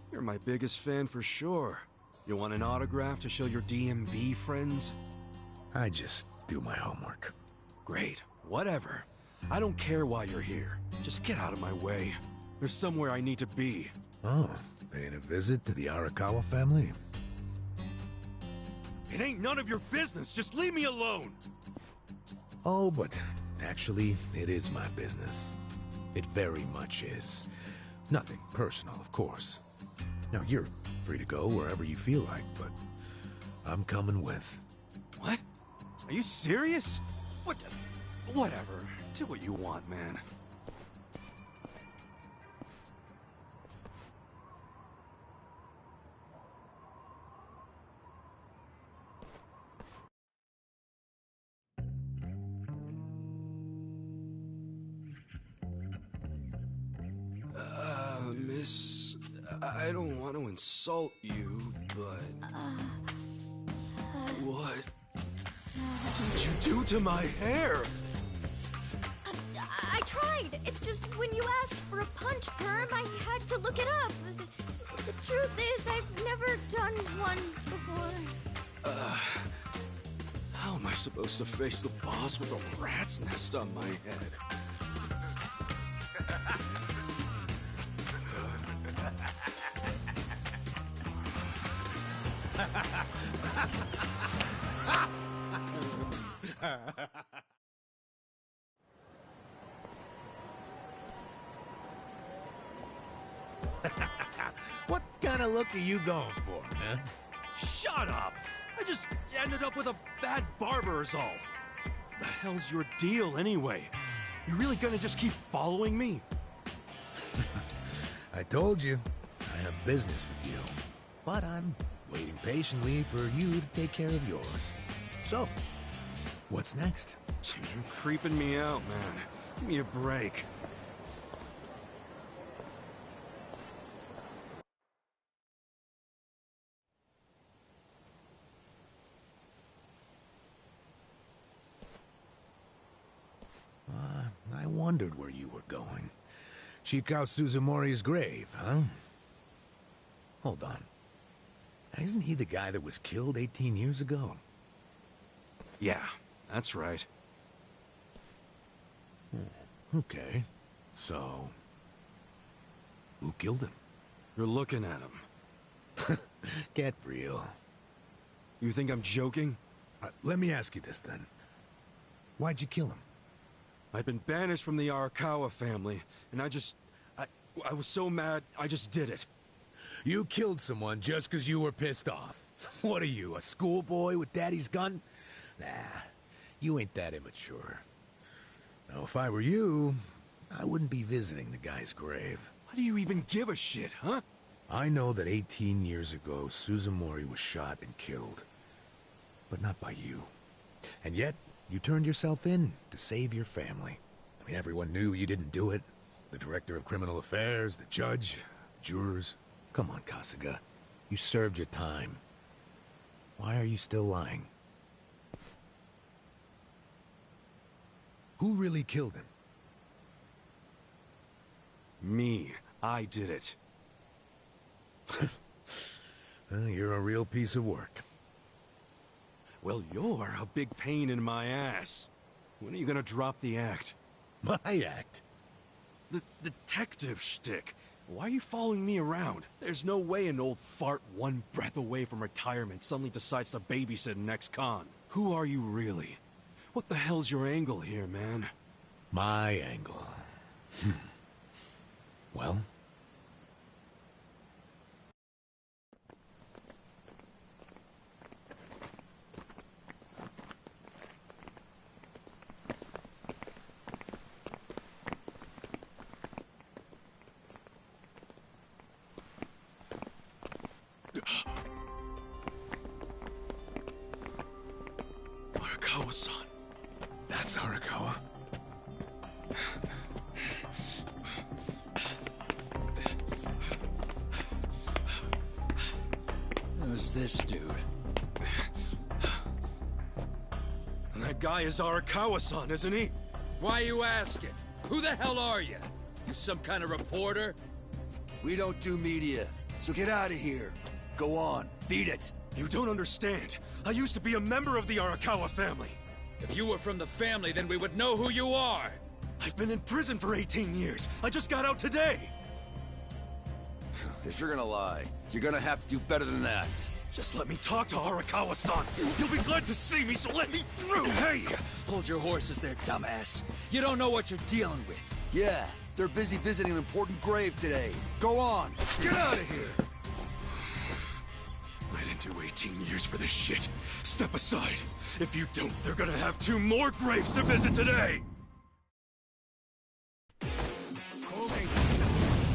you're my biggest fan for sure. You want an autograph to show your DMV friends? I just do my homework. Great, whatever. I don't care why you're here. Just get out of my way. There's somewhere I need to be. Oh, paying a visit to the Arakawa family? It ain't none of your business. Just leave me alone. Oh, but actually, it is my business. It very much is. Nothing personal, of course. Now, you're free to go wherever you feel like, but I'm coming with. What? Are you serious? What? Whatever. Do what you want, man. Miss, I don't want to insult you, but... What did you do to my hair? I tried. It's just when you asked for a punch perm, I had to look it up. The truth is, I've never done one before. How am I supposed to face the boss with a rat's nest on my head? What kind of look are you going for, man? Shut up! I just ended up with a bad barber is all. The hell's your deal anyway? You really gonna just keep following me? I told you, I have business with you. But I'm waiting patiently for you to take care of yours. So, what's next? You're creeping me out, man. Give me a break. I wondered where you were going. Shikao Suzumori's grave, huh? Hold on. Isn't he the guy that was killed 18 years ago? Yeah, that's right. Okay. So, who killed him? You're looking at him. Get real. You think I'm joking? Let me ask you this then. Why'd you kill him? I've been banished from the Arakawa family, and I was so mad, I just did it. You killed someone just because you were pissed off. What are you, a schoolboy with daddy's gun? Nah, you ain't that immature. Now, if I were you, I wouldn't be visiting the guy's grave. Why do you even give a shit, huh? I know that 18 years ago, Suzumori was shot and killed. But not by you. And yet, you turned yourself in to save your family. I mean, everyone knew you didn't do it. The director of criminal affairs, the judge, jurors. Come on, Kasuga. You served your time. Why are you still lying? Who really killed him? Me. I did it. You're a real piece of work. Well, you're a big pain in my ass. When are you gonna drop the act? My act? The detective shtick. Why are you following me around? There's no way an old fart one breath away from retirement suddenly decides to babysit an ex-con. Who are you really? What the hell's your angle here, man? My angle. Well? Arakawa-san. That's Arakawa. Who's this dude? That guy is Arakawa-san, isn't he? Why you asking? Who the hell are you? You some kind of reporter? We don't do media, so get out of here. Go on, beat it. You don't understand. I used to be a member of the Arakawa family. If you were from the family, then we would know who you are. I've been in prison for 18 years. I just got out today. If you're gonna lie, you're gonna have to do better than that. Just let me talk to Arakawa-san. You'll be glad to see me, so let me through! Hey! Hold your horses there, dumbass. You don't know what you're dealing with. Yeah, they're busy visiting an important grave today. Go on! Get out of here! I didn't do 18 years for this shit. Step aside. If you don't, they're gonna have 2 more graves to visit today! Okay,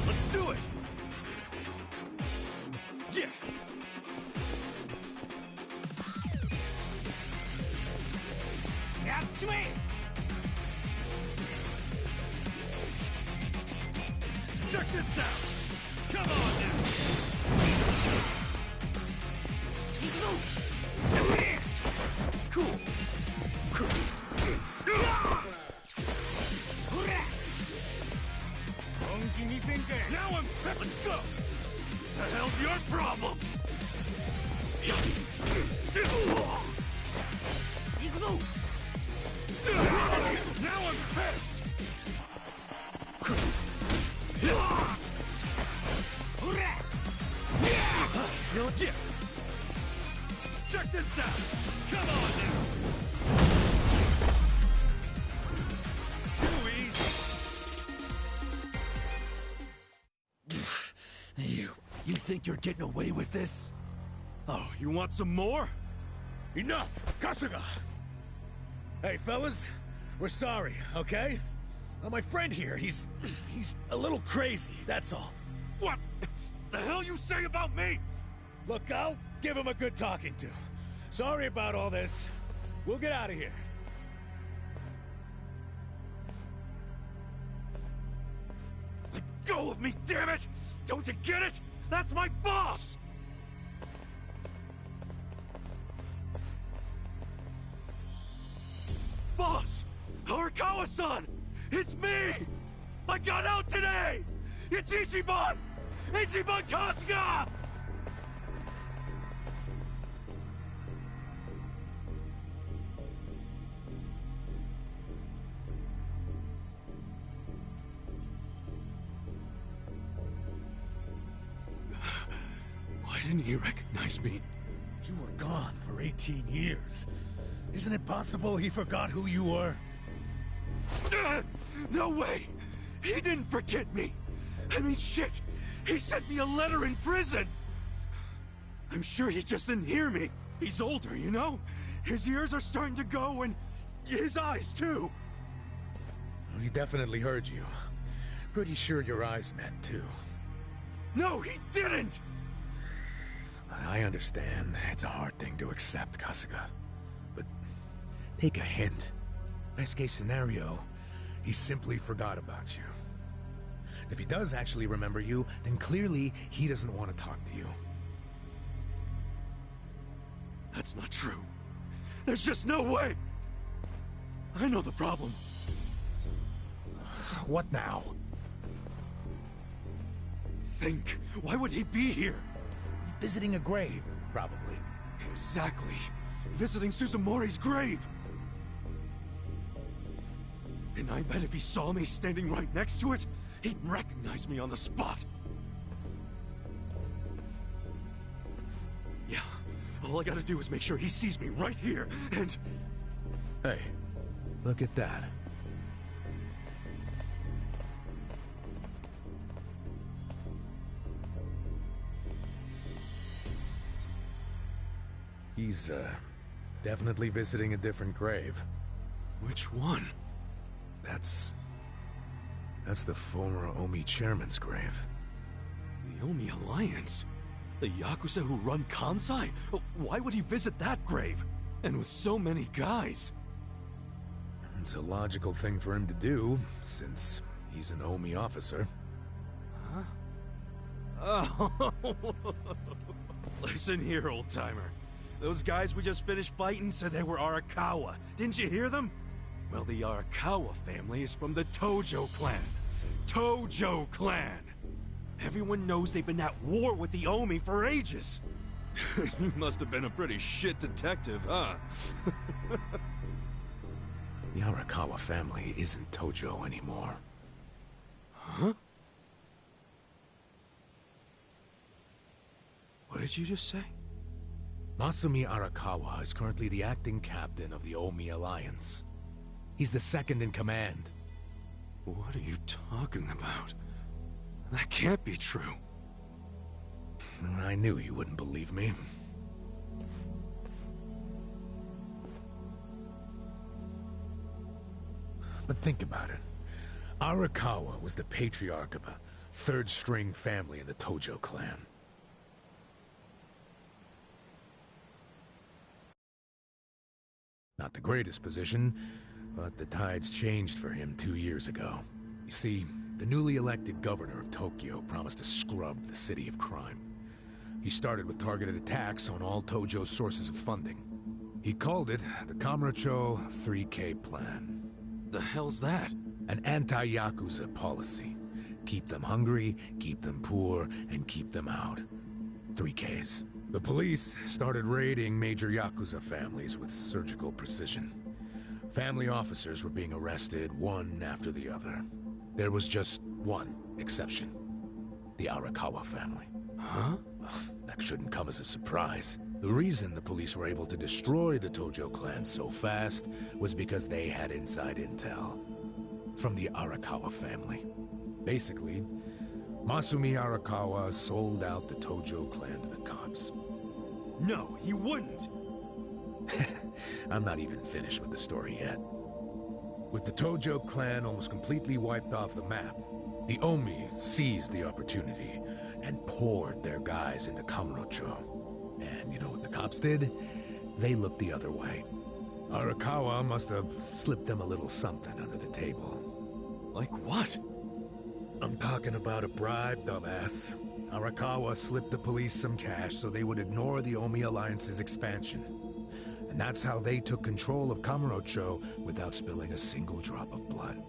let's do it! Yeah! Catch me! Check this out! Come on now! Cool. Now I'm... Let's go! The hell's your problem? Now I'm pissed! Yeah. Check this out! Come on now! Too easy! You think you're getting away with this? Oh, you want some more? Enough! Kasuga! Hey, fellas, we're sorry, okay? My friend here, he's a little crazy, that's all. What the hell you say about me? Look, I'll give him a good talking to. Sorry about all this. We'll get out of here. Let go of me, damn it! Don't you get it? That's my boss! Boss! Arakawa-san! It's me! I got out today! It's Ichiban! Ichiban Kasuga! Why didn't he recognize me? You were gone for 18 years. Isn't it possible he forgot who you were? No way! He didn't forget me! I mean, shit! He sent me a letter in prison! I'm sure he just didn't hear me. He's older, you know? His ears are starting to go, and his eyes, too. Well, he definitely heard you. Pretty sure your eyes met, too. No, he didn't! I understand. It's a hard thing to accept, Kasuga. But take a hint. Best case scenario, he simply forgot about you. If he does actually remember you, then clearly he doesn't want to talk to you. That's not true. There's just no way! I know the problem. What now? Think. Why would he be here? Visiting a grave, probably. Exactly. Visiting Suzumori's grave. And I bet if he saw me standing right next to it, he'd recognize me on the spot. Yeah, all I gotta do is make sure he sees me right here, and... Hey, look at that. He's, definitely visiting a different grave. Which one? That's the former Omi chairman's grave. The Omi Alliance? The Yakuza who run Kansai? Why would he visit that grave? And with so many guys? It's a logical thing for him to do, since he's an Omi officer. Huh? Oh. Listen here, old-timer. Those guys we just finished fighting said they were Arakawa. Didn't you hear them? Well, the Arakawa family is from the Tojo clan. Tojo clan! Everyone knows they've been at war with the Omi for ages. You must have been a pretty shit detective, huh? The Arakawa family isn't Tojo anymore. Huh? did you just say? Masumi Arakawa is currently the acting captain of the Omi Alliance. He's the second in command. What are you talking about? That can't be true. I knew you wouldn't believe me. But think about it. Arakawa was the patriarch of a third-string family in the Tojo clan. Not the greatest position, but the tides changed for him 2 years ago. You see, the newly elected governor of Tokyo promised to scrub the city of crime. He started with targeted attacks on all Tojo's sources of funding. He called it the Kamurocho 3K Plan. The hell's that? An anti-Yakuza policy. Keep them hungry, keep them poor, and keep them out. 3Ks. The police started raiding major Yakuza families with surgical precision. Family officers were being arrested one after the other. There was just one exception. The Arakawa family. Huh? That shouldn't come as a surprise. The reason the police were able to destroy the Tojo clan so fast was because they had inside intel from the Arakawa family. Basically, Masumi Arakawa sold out the Tojo clan to the cops. No, he wouldn't! I'm not even finished with the story yet. With the Tojo clan almost completely wiped off the map, the Omi seized the opportunity and poured their guys into Kamurocho. And you know what the cops did? They looked the other way. Arakawa must have slipped them a little something under the table. Like what? I'm talking about a bribe, dumbass. Arakawa slipped the police some cash so they would ignore the Omi Alliance's expansion. And that's how they took control of Kamurocho without spilling a single drop of blood.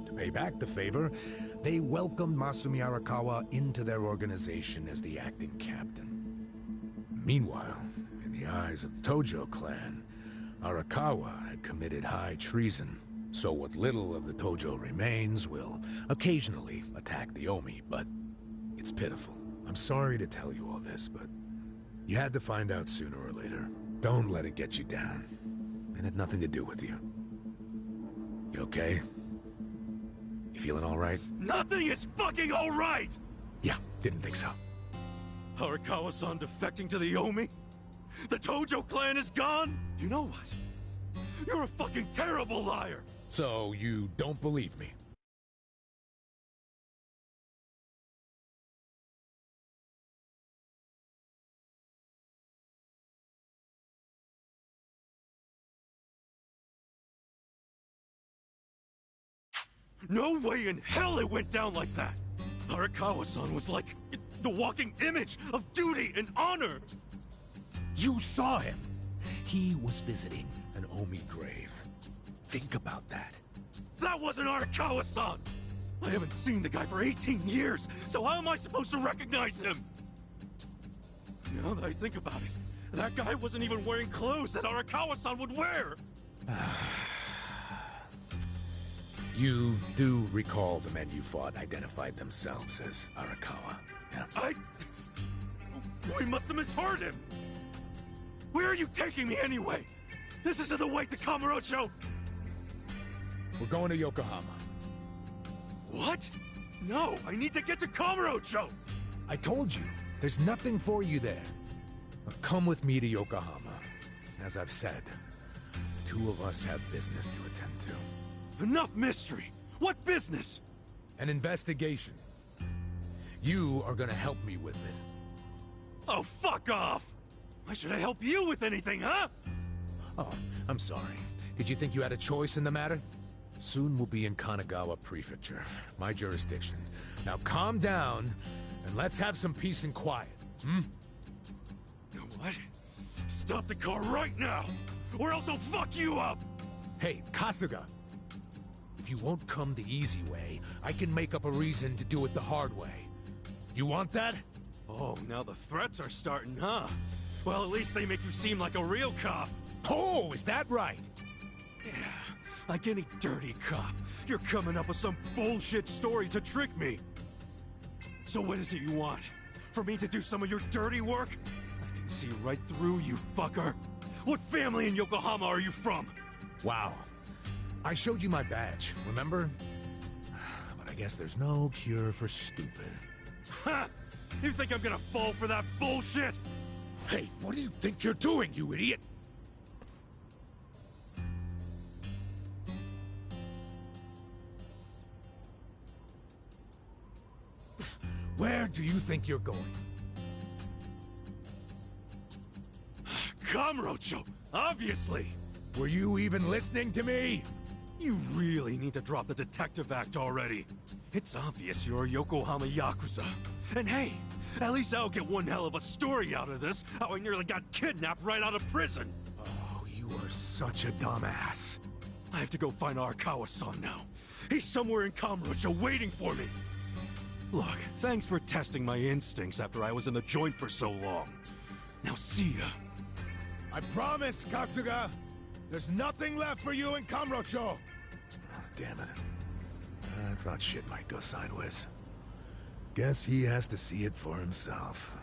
To pay back the favor, they welcomed Masumi Arakawa into their organization as the acting captain. Meanwhile, in the eyes of the Tojo clan, Arakawa had committed high treason. So what little of the Tojo remains will occasionally attack the Omi, but it's pitiful. I'm sorry to tell you all this, but you had to find out sooner or later. Don't let it get you down. It had nothing to do with you. You okay? You feeling all right? Nothing is fucking all right! Yeah, didn't think so. Arakawa-san defecting to the Omi? The Tojo clan is gone? You know what? You're a fucking terrible liar! So you don't believe me? No way in hell it went down like that! Arakawa-san was like the walking image of duty and honor! You saw him! He was visiting an Omi grave. Think about that. That wasn't Arakawa-san! I haven't seen the guy for 18 years, so how am I supposed to recognize him? Now that I think about it, that guy wasn't even wearing clothes that Arakawa-san would wear! You do recall the men you fought identified themselves as Arakawa, yeah? We must have misheard him! Where are you taking me anyway? This isn't the way to Kamurocho! We're going to Yokohama. What? No, I need to get to Kamurocho! I told you, there's nothing for you there. Now come with me to Yokohama. As I've said, the two of us have business to attend to. Enough mystery! What business? An investigation. You are gonna help me with it. Oh, fuck off! Why should I help you with anything, huh? Oh, I'm sorry. Did you think you had a choice in the matter? Soon we'll be in Kanagawa Prefecture, my jurisdiction. Now calm down, and let's have some peace and quiet, hmm? You know what? Stop the car right now, or else I'll fuck you up! Hey, Kasuga! If you won't come the easy way, I can make up a reason to do it the hard way. You want that? Oh, now the threats are starting, huh? Well, at least they make you seem like a real cop. Oh, is that right? Yeah, like any dirty cop. You're coming up with some bullshit story to trick me. So what is it you want? For me to do some of your dirty work? I can see right through you, fucker. What family in Yokohama are you from? Wow. I showed you my badge, remember? But I guess there's no cure for stupid. Ha! You think I'm gonna fall for that bullshit? Hey, what do you think you're doing, you idiot? Where do you think you're going? Kamurocho, obviously! Were you even listening to me? You really need to drop the detective act already. It's obvious you're a Yokohama Yakuza. And hey, at least I'll get one hell of a story out of this, how I nearly got kidnapped right out of prison. Oh, you are such a dumbass. I have to go find Arakawa-san now. He's somewhere in Kamurocho waiting for me. Look, thanks for testing my instincts after I was in the joint for so long. Now see ya. I promise, Kasuga! There's nothing left for you in Kamurocho! Oh, damn it. I thought shit might go sideways. Guess he has to see it for himself.